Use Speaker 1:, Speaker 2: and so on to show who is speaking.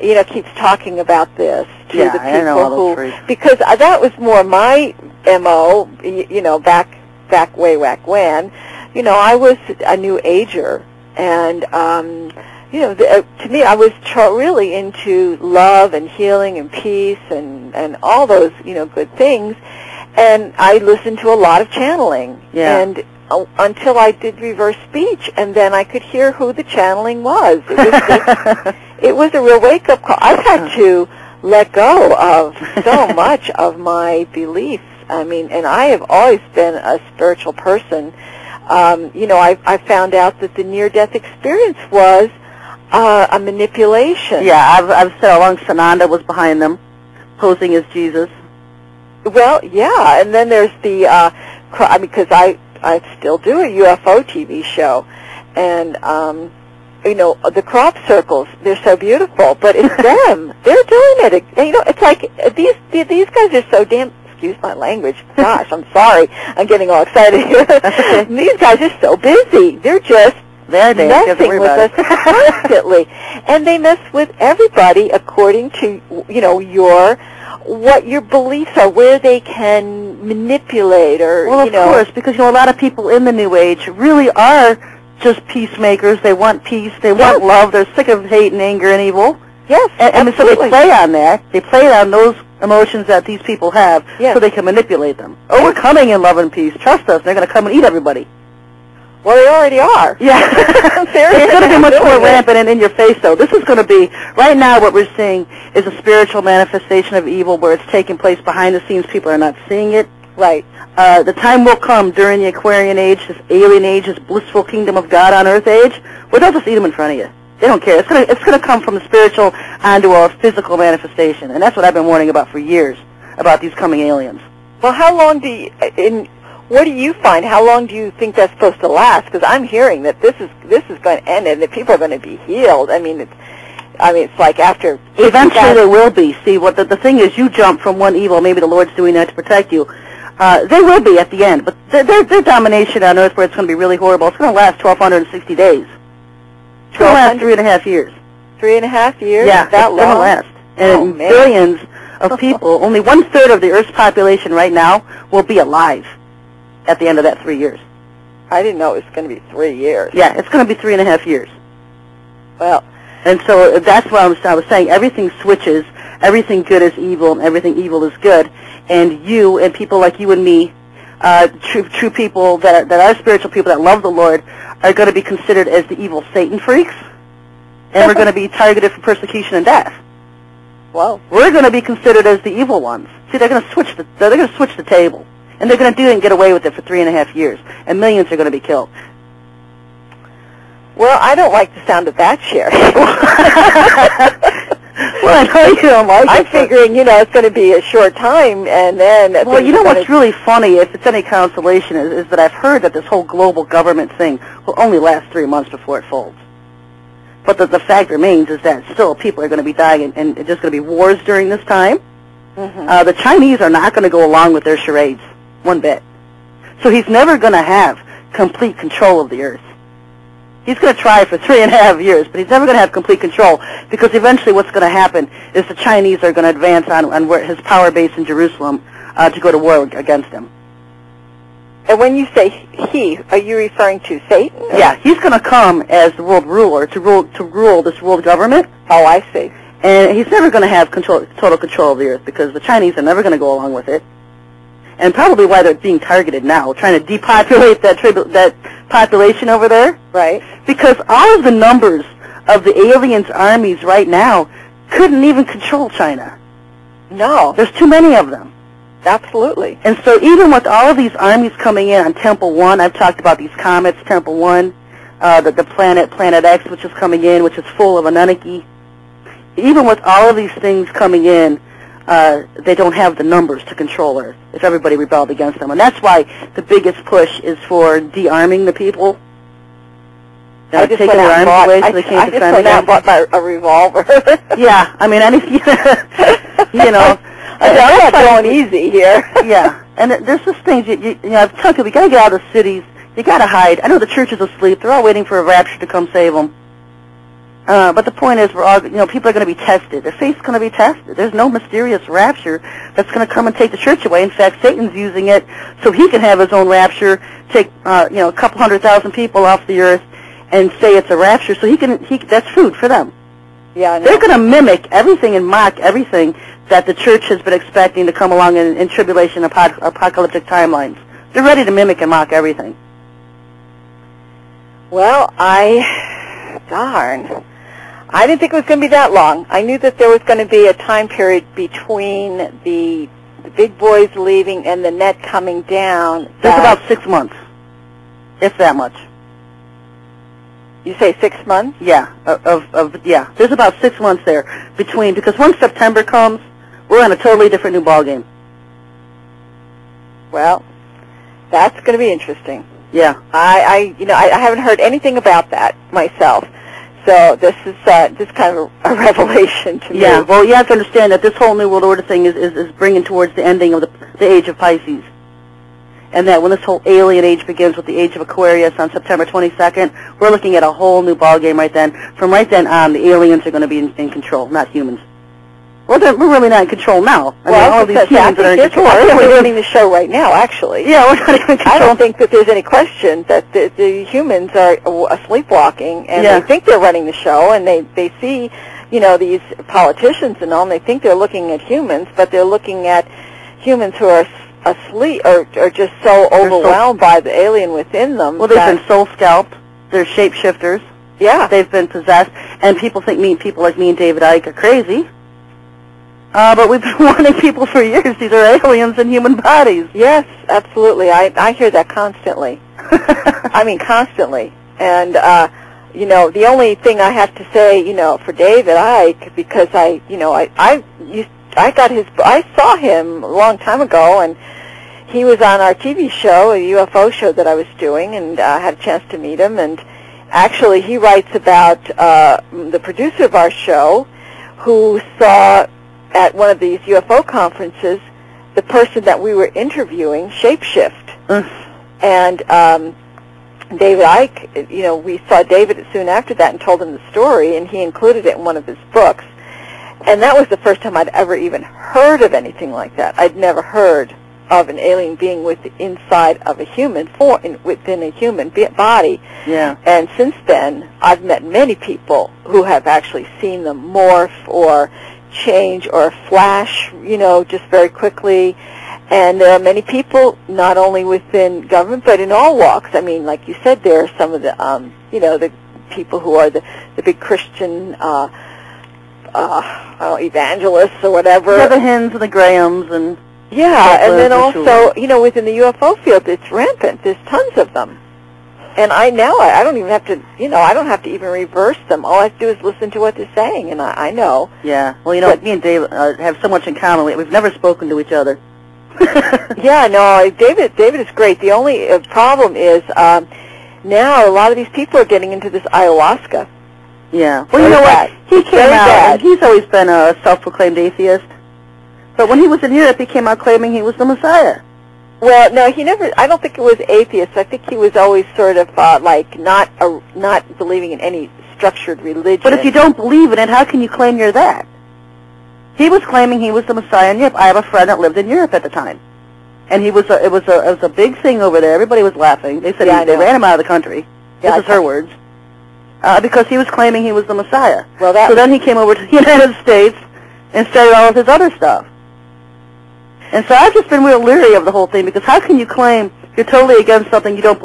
Speaker 1: keeps talking about this to the people
Speaker 2: I know all those phrases.
Speaker 1: Because that was more my MO, back way back when. I was a New Ager, and to me, I was really into love and healing and peace and all those good things, and I listened to a lot of channeling, and until I did reverse speech, and then I could hear who the channeling was. It was just, it was a real wake-up call. I've had to let go of so much of my beliefs. I mean, and I have always been a spiritual person. I found out that the near-death experience was a manipulation.
Speaker 2: Yeah, I've said all along Sananda was behind them, posing as Jesus.
Speaker 1: Well, yeah, and then there's the, because I still do a UFO TV show, and, the crop circles, they're so beautiful, but it's them. They're doing it. It's like, these guys are so damn, excuse my language, gosh, I'm sorry, I'm getting all excited here. These guys are so busy. They're just messing with us constantly. And they mess with everybody according to, what your beliefs are, where they can manipulate or,
Speaker 2: Well, of course, because, a lot of people in the New Age really are just peacemakers. They want peace. They want love. They're sick of hate and anger and evil.
Speaker 1: Yes,
Speaker 2: and so they play on that. They play on those emotions that these people have so they can manipulate them. Oh, we're coming in love and peace. Trust us. They're going to come and eat everybody.
Speaker 1: Well, they already are.
Speaker 2: Yeah. It's going to be much more rampant and in your face, though. This is going to be, right now what we're seeing is a spiritual manifestation of evil where it's taking place behind the scenes. People are not seeing it.
Speaker 1: Right.
Speaker 2: The time will come during the Aquarian age, this alien age, this blissful kingdom of God on earth age, where they'll just eat them in front of you. They don't care. It's going to come from the spiritual onto a physical manifestation. And that's what I've been warning about for years, about these coming aliens.
Speaker 1: Well, how long what do you find? How long do you think that's supposed to last? Because I'm hearing that this is going to end and that people are going to be healed. I mean, it's like after.
Speaker 2: Eventually, there will be. See, what the thing is, you jump from one evil. Maybe the Lord's doing that to protect you. They will be at the end, but their domination on Earth, where it's going to be really horrible, it's going to last 1,260 days. It's going to last 3.5 years.
Speaker 1: 3.5 years?
Speaker 2: Yeah,
Speaker 1: that
Speaker 2: it's going to last. And billions of people, only 1/3 of the Earth's population right now will be alive at the end of that 3 years.
Speaker 1: I didn't know it was going to be 3 years.
Speaker 2: Yeah, it's going to be 3.5 years.
Speaker 1: Well.
Speaker 2: And so that's why I was saying everything switches, everything good is evil, and everything evil is good. And you and people like you and me, true people that are spiritual people that love the Lord, are going to be considered as the evil Satan freaks, and we're going to be targeted for persecution and death.
Speaker 1: Well,
Speaker 2: we're going to be considered as the evil ones. See, they're going to switch the table, and they're going to do it and get away with it for 3.5 years, and millions are going to be killed.
Speaker 1: Well, I don't like the sound of that, Sherry.
Speaker 2: Well, I know you don't like it.
Speaker 1: I'm figuring, it's going to be a short time, and then.
Speaker 2: Well, what's really funny, if it's any consolation, is that I've heard that this whole global government thing will only last 3 months before it folds. But the fact remains is that still people are going to be dying, and there's going to be wars during this time. Mm-hmm. The Chinese are not going to go along with their charades one bit. So he's never going to have complete control of the Earth. He's going to try for 3.5 years, but he's never going to have complete control, because eventually what's going to happen is the Chinese are going to advance on where his power base in Jerusalem to go to war against him.
Speaker 1: And when you say he, are you referring to Satan? Or?
Speaker 2: Yeah, he's going to come as the world ruler to rule this world government.
Speaker 1: Oh, I see.
Speaker 2: And he's never going to have total control of the Earth, because the Chinese are never going to go along with it. And probably why they're being targeted now, trying to depopulate that population over there.
Speaker 1: Right.
Speaker 2: Because all of the numbers of the aliens' armies right now couldn't even control China.
Speaker 1: No.
Speaker 2: There's too many of them.
Speaker 1: Absolutely.
Speaker 2: And so even with all of these armies coming in on Temple 1, I've talked about these comets, Temple 1, the Planet X, which is coming in, which is full of Anunnaki. Even with all of these things coming in, they don't have the numbers to control Earth if everybody rebelled against them. And that's why the biggest push is for de-arming the people. Taking their arms away so they can't defend against them.
Speaker 1: I just bought a revolver.
Speaker 2: Yeah, I mean,
Speaker 1: I'm not going easy here.
Speaker 2: Yeah, and there's just things, I've told you, we got to get out of the cities. You got to hide. I know the church is asleep. They're all waiting for a rapture to come save them. But the point is, we're all, people are going to be tested. Their faith's going to be tested. There's no mysterious rapture that's going to come and take the church away. In fact, Satan's using it so he can have his own rapture, take a couple 100,000 people off the earth, and say it's a rapture. So that's food for them.
Speaker 1: Yeah, I know.
Speaker 2: They're going to mimic everything and mock everything that the church has been expecting to come along in tribulation apocalyptic timelines. They're ready to mimic and mock everything.
Speaker 1: Well, darn. I didn't think it was going to be that long. I knew that there was going to be a time period between the big boys leaving and the net coming down.
Speaker 2: There's about 6 months, if that much.
Speaker 1: You say 6 months?
Speaker 2: Yeah, yeah. There's about 6 months there between, because once September comes, we're on a totally different new ballgame.
Speaker 1: Well, that's going to be interesting.
Speaker 2: Yeah.
Speaker 1: I haven't heard anything about that myself. So this is just kind of a revelation to me.
Speaker 2: Yeah, well, you have to understand that this whole New World Order thing is bringing towards the ending of the age of Pisces. And that when this whole alien age begins with the age of Aquarius on September 22nd, we're looking at a whole new ballgame right then. From right then on, the aliens are going to be in control, not humans. Well, we're really not in control now. I mean, all these humans are in control.
Speaker 1: We're running the show right now, actually.
Speaker 2: Yeah, we're not even in control.
Speaker 1: I don't think that there's any question that the humans are sleepwalking, and they think they're running the show, and they see, these politicians and all, and they think they're looking at humans, but they're looking at humans who are asleep or just so overwhelmed by the alien within them.
Speaker 2: Well, they've been soul scalped. They're shapeshifters.
Speaker 1: Yeah.
Speaker 2: They've been possessed, and people think people like me and David Icke are crazy. But we've been warning people for years. These are aliens in human bodies.
Speaker 1: Yes, absolutely. I hear that constantly. I mean, constantly. And, the only thing I have to say, for David Icke, because I saw him a long time ago, and he was on our TV show, a UFO show that I was doing, and I had a chance to meet him. And actually, he writes about the producer of our show, who saw at one of these UFO conferences the person that we were interviewing shapeshift. And David Icke, we saw David soon after that and told him the story, and he included it in one of his books. And that was the first time I'd ever even heard of anything like that. I'd never heard of an alien being inside of a human, within a human body.
Speaker 2: Yeah.
Speaker 1: And since then, I've met many people who have actually seen them morph or change or flash, just very quickly. And there are many people, not only within government, but in all walks. I mean, like you said, there are some of the, the people who are the big Christian evangelists or whatever.
Speaker 2: The Hins and the Grahams and...
Speaker 1: Yeah, and then also, within the UFO field, it's rampant. There's tons of them. And I don't even have to, I don't have to even reverse them. All I have to do is listen to what they're saying, and I know.
Speaker 2: Yeah, well, me and Dave have so much in common. We've never spoken to each other.
Speaker 1: Yeah, no, David is great. The only problem is now a lot of these people are getting into this ayahuasca.
Speaker 2: Yeah. Well, you know what? He came out, and he's always been a self-proclaimed atheist. But when he was in Europe, he came out claiming he was the Messiah.
Speaker 1: Well, no, he never. I don't think it was atheist. I think he was always sort of not believing in any structured religion.
Speaker 2: But if you don't believe in it, how can you claim you're that? He was claiming he was the Messiah in Europe. I have a friend that lived in Europe at the time, and it was a big thing over there. Everybody was laughing. They said they ran him out of the country. This is her words, because he was claiming he was the Messiah. Well, so then he came over to the United States and started all of his other stuff. And so I've just been real leery of the whole thing, because how can you claim you're totally against something you don't